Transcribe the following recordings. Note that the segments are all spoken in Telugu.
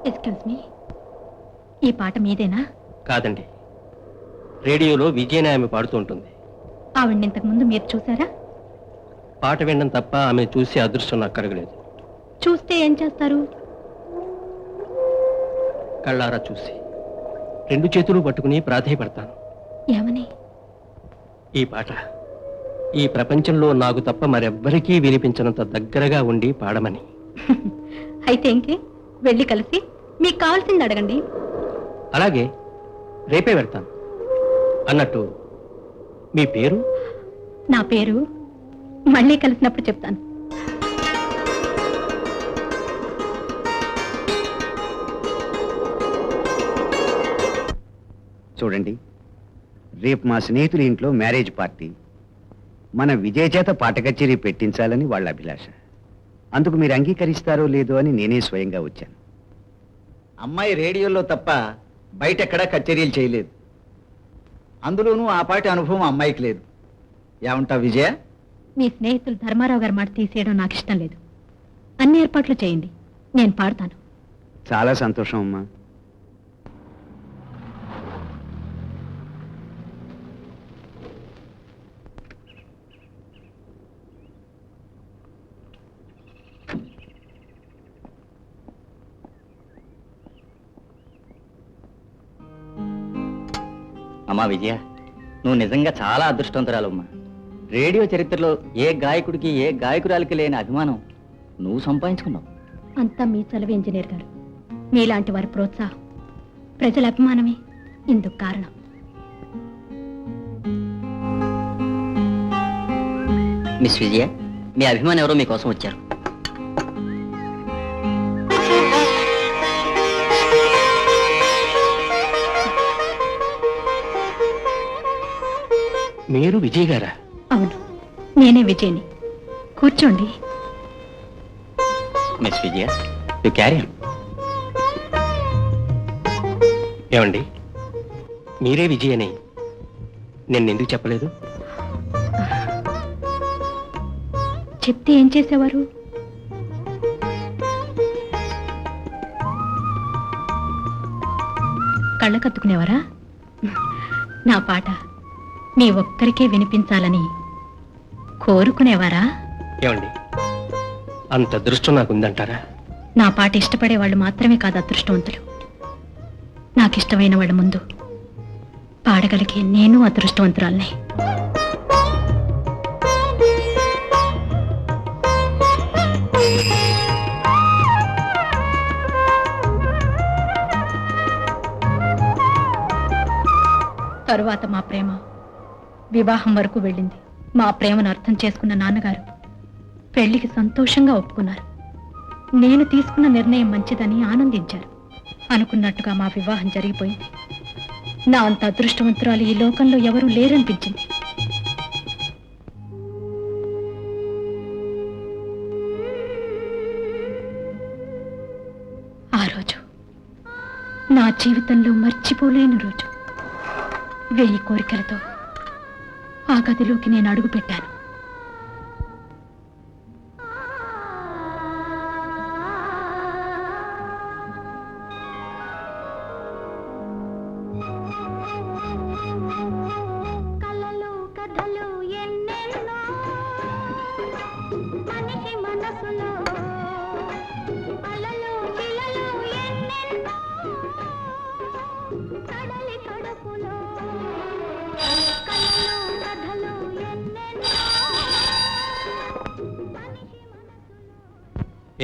ఎక్స్క్యూజ్ మీ, ఈ పాట మీదేనా? కాదండి, రేడియోలో విజయనే ఆమె పాడుతూ ఉంటుంది. ఆవిడ్ని ఇంతకు ముందు మీరు చూసారా? పాట వినడం తప్ప ఆమె చూసే అదృష్టం నాకు కలగలేదు. చూస్తే ఏం చేస్తారు? కళ్ళారా చూసి 2 చేతులు పట్టుకుని ప్రాధేయపడతాను. ఏమని? ఈ పాట ఈ ప్రపంచంలో నాకు తప్ప మరెవ్వరికీ వినిపించనంత దగ్గరగా ఉండి పాడమని. అయితే ఇంకే, వెళ్ళి కలిసి మీకు కావాల్సింది అడగండి. అలాగే, రేపే వెళ్తాను. అన్నట్టు మీ పేరు? నా పేరు మళ్ళీ కలిసినప్పుడు చెప్తాను. చూడండి, రేపు మా స్నేహితుల ఇంట్లో మ్యారేజ్ పార్టీ. మన విజయ్ చేత పాట కచేరీ పెట్టించాలని వాళ్ళ అభిలాష. అందుకు మీరు అంగీకరిస్తారో లేదో అని నేనే స్వయంగా వచ్చాను. అమ్మాయి రేడియోలో తప్ప బయటెక్కడా కచేరీలు చేయలేదు. అందులోనూ ఆ పాటి అనుభవం అమ్మాయికి లేదు. ఏమంటా విజయ? మీ స్నేహితులు ధర్మారావు గారి మాట తీసేయడం నాకు ఇష్టం లేదు. అన్ని ఏర్పాట్లు చేయండి, నేను పాడతాను. చాలా సంతోషం అమ్మా. అమ్మా విజయ, నువ్వు నిజంగా చాలా అదృష్టవంతురాలమ్మా. రేడియో చరిత్రలో ఏ గాయకుడికి ఏ గాయకురాలికి లేని అభిమానం నువ్వు సంపాదించుకున్నావు. అంతా మీ చలవి ఇంజనీర్ గారు. మీలాంటి వారి ప్రోత్సాహం, ప్రజల అభిమానమే ఇందుకు కారణం. మిస్ విజయ, మీ అభిమానం ఎవరో మీకోసం వచ్చారు. మీరు విజయ్ గారా? అవును, నేనే విజయ్ని. కూర్చోండి. Miss Vijaya, you carry on. ఏమండి, మీరే విజయ్ అని నేను ఎందుకు చెప్పలేదు? చెప్తే ఏం చేసేవారు? కళ్ళ కత్తుకునేవారా? నా పాట మీ ఒక్కరికే వినిపించాలని కోరుకునేవారా? ఏమండి, అంత అదృష్టం నాకుందంటారా? నా పాట ఇష్టపడే వాళ్ళు మాత్రమే కాదు అదృష్టవంతులు. నాకిష్టమైన వాళ్ళ ముందు పాడగలిగే నేను అదృష్టవంతురాల్ని. తరువాత మా ప్రేమ వివాహం వరకు వెళ్ళింది. మా ప్రేమను అర్థం చేసుకున్న నాన్నగారు పెళ్లికి సంతోషంగా ఒప్పుకున్నారు. నేను తీసుకున్న నిర్ణయం మంచిదని ఆనందించారు. అనుకున్నట్టుగా మా వివాహం జరిగిపోయింది. నా అంత అదృష్టవంతురాలు ఈ లోకంలో ఎవరూ లేరనిపించింది. ఆ రోజు నా జీవితంలో మర్చిపోలేని రోజు. 1000 కోరికలతో ఆ గదిలోకి నేను అడుగు పెట్టాను. కలలు కథలు ఎన్నెన్నో మనిషి మనసులో, అలలు శిలలు ఎన్నెన్నో కడలి కడుపులో.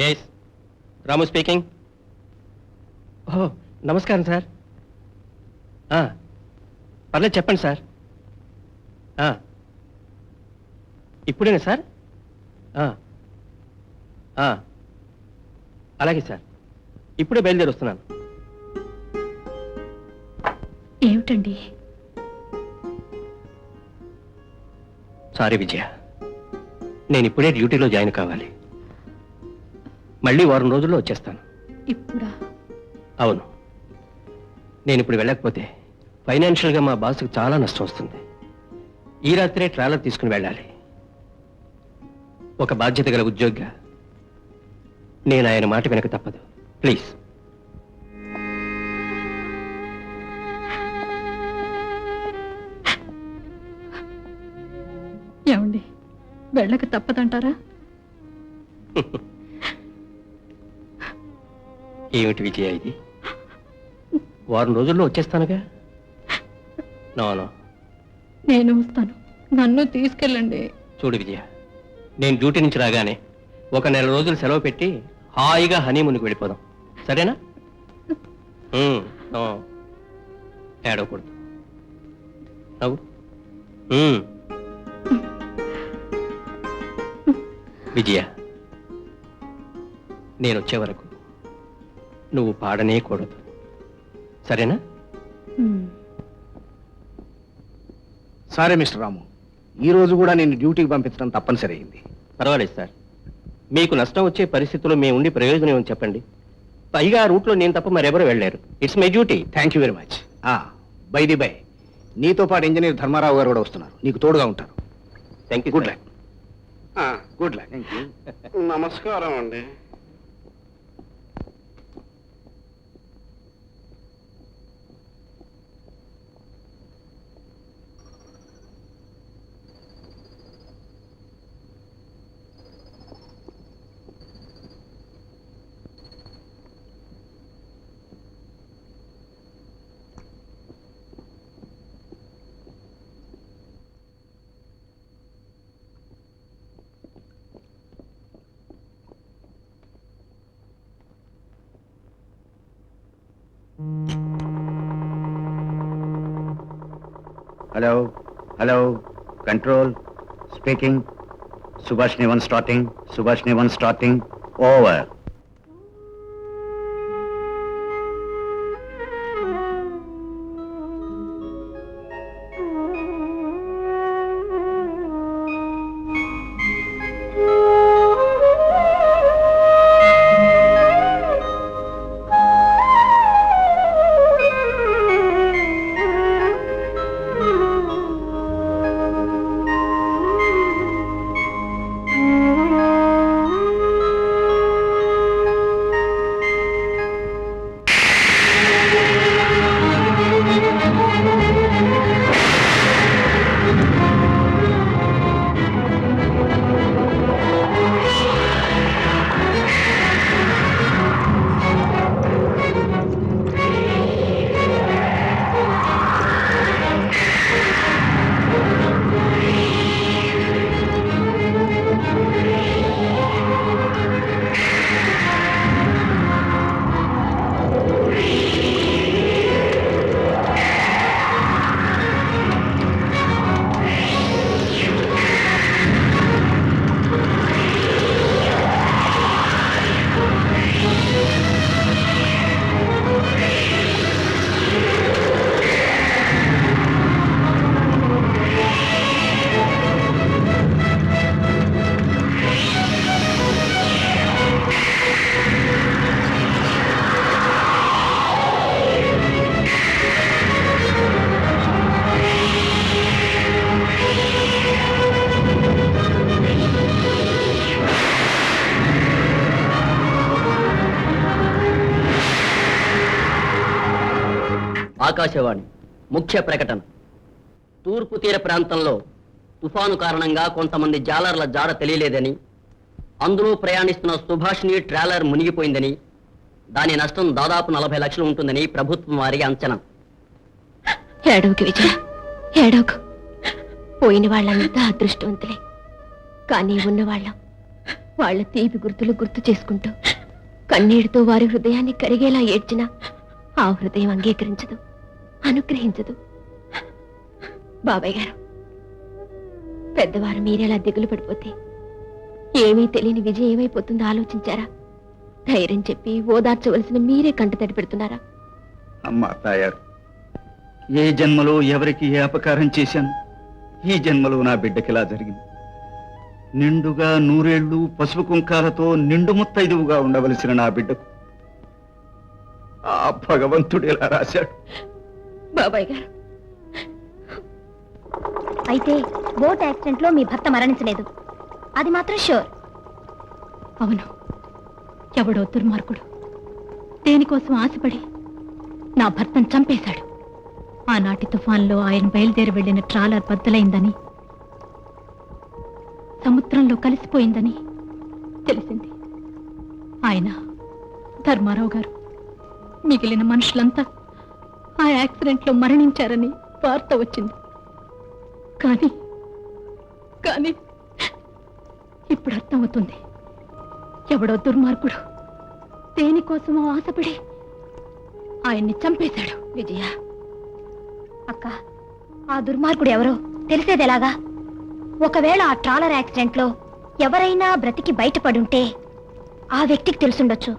ఎస్, రాము స్పీకింగ్. ఓహో, నమస్కారం సార్. పర్లేదు, చెప్పండి సార్. ఇప్పుడేనా సార్? అలాగే సార్, ఇప్పుడే బయలుదేరి వస్తున్నాను. ఏమిటండి? సారీ విజయ, నేను ఇప్పుడే డ్యూటీలో జాయిన్ కావాలి. మళ్ళీ వారం రోజుల్లో వచ్చేస్తాను. ఇప్పుడా? అవును, నేను ఇప్పుడు వెళ్ళకపోతే ఫైనాన్షియల్గా మా బాస్కు చాలా నష్టం వస్తుంది. ఈ రాత్రే ట్రావెలర్ తీసుకుని వెళ్ళాలి. ఒక బాధ్యత గల ఉద్యోగిగా నేను ఆయన మాట వెనక తప్పదు. ప్లీజ్. వెళ్ళక తప్పదంటారా? ఏమిటి విజయ ఇది? వారం రోజుల్లో వచ్చేస్తానుగా. నో నేను వస్తాను, నన్ను తీసుకెళ్ళండి. చూడు విజయ, నేను డ్యూటీ నుంచి రాగానే 1 నెల రోజులు సెలవు పెట్టి హాయిగా హనీమూన్కి వెళ్ళిపోదాం, సరేనా? నో, ఏడవకూడదు. నవ్వు. విజయ, నేను వచ్చే వరకు నువ్వు పాడనే కూడదు, సరేనా? సరే మిస్టర్ రాము, ఈ రోజు కూడా నేను డ్యూటీకి పంపించడం తప్పనిసరి అయింది. పర్వాలేదు సార్, మీకు నష్టం వచ్చే పరిస్థితుల్లో మేము ఉండి ప్రయోజనం ఏమని చెప్పండి. పైగా ఆ రూట్లో నేను తప్ప మరెవరు వెళ్ళారు. It's my duty. Thank you very much. By the by, నీతో పాటు ఇంజనీర్ ధర్మారావు గారు కూడా వస్తున్నారు, నీకు తోడుగా ఉంటారు. Thank you. Good luck. Good luck. నమస్కారం అండి. Hello hello, control speaking. Subhashini 1 starting. Subhashini 1 starting. Over. Akashvani ముఖ్య ప్రకటన. తూర్పు తీర ప్రాంతంలో తుఫాను కారణంగా కొంతమంది జాలర్ల జాడ తెలియలేదని, అందులో ప్రయాణిస్తున్న సుభాష్ని ట్రాలర్ మునిగిపోయిందని, దాని నష్టం దాదాపు 40 లక్షలు ఉంటుందని ప్రభుత్వం వారి అంచనా. ఏడవకు విజయ, ఏడవకు. పోయిన వాళ్ళంతా అదృష్టవంతులే, కానీ ఉన్నవాళ్ళం వాళ్ళ తీపి గుర్తులు గుర్తు చేసుకుంటూ కన్నీటితో వారి హృదయాన్ని కరిగేలా ఏడ్చినా ఆ హృదయం అంగీకరించదు, అనుగ్రహించదు. బాబాయ్ గారు, పెద్దవారు మీరేలా దిగులు పడిపోతే ఏమీ తెలియని విజయం ఏమైపోతుందో ఆలోచించారా? ధైర్యం చెప్పి ఓదార్చవలసిన మీరే కంటతడి పెడుతున్నారా? అమ్మా తాయారు, ఏ జన్మలో ఎవరికి ఏ అపకారం చేశాను, ఈ జన్మలో నా బిడ్డకిలా జరిగింది. నిండుగా 100 ఏళ్ళు పసుపు కుంకాలతో నిండు ముత్తైదువుగా ఉండవలసిన నా బిడ్డకు ఆ భగవంతుడు ఎలా రాశాడు? బాబాయ్ గారు, అయితే బోట్ యాక్సిడెంట్ లో మీ భర్త మరణించలేదు, అది మాత్రం షూర్. అవును, ఎవడో దుర్మార్గుడు దేనికోసం ఆశపడి నా భర్తను చంపేశాడు. ఆనాటి తుఫాన్లో ఆయన బయలుదేరి వెళ్లిన ట్రాలర్ బద్దలైందని సముద్రంలో కలిసిపోయిందని తెలిసింది. ఆయన ధర్మారావు గారు మిగిలిన మనుషులంతా ఆ యాక్సిడెంట్లో మరణించారని వార్త వచ్చింది. కానీ కానీ ఇప్పుడు అర్థమవుతుంది, ఎవడో దుర్మార్గుడు దేనికోసమో ఆశపడి ఆయన్ని చంపేశాడు. విజయ అక్క, ఆ దుర్మార్గుడు ఎవరో తెలిసేదెలాగా? ఒకవేళ ఆ ట్రాలర్ యాక్సిడెంట్లో ఎవరైనా బ్రతికి బయటపడుంటే ఆ వ్యక్తికి తెలుసుండొచ్చు.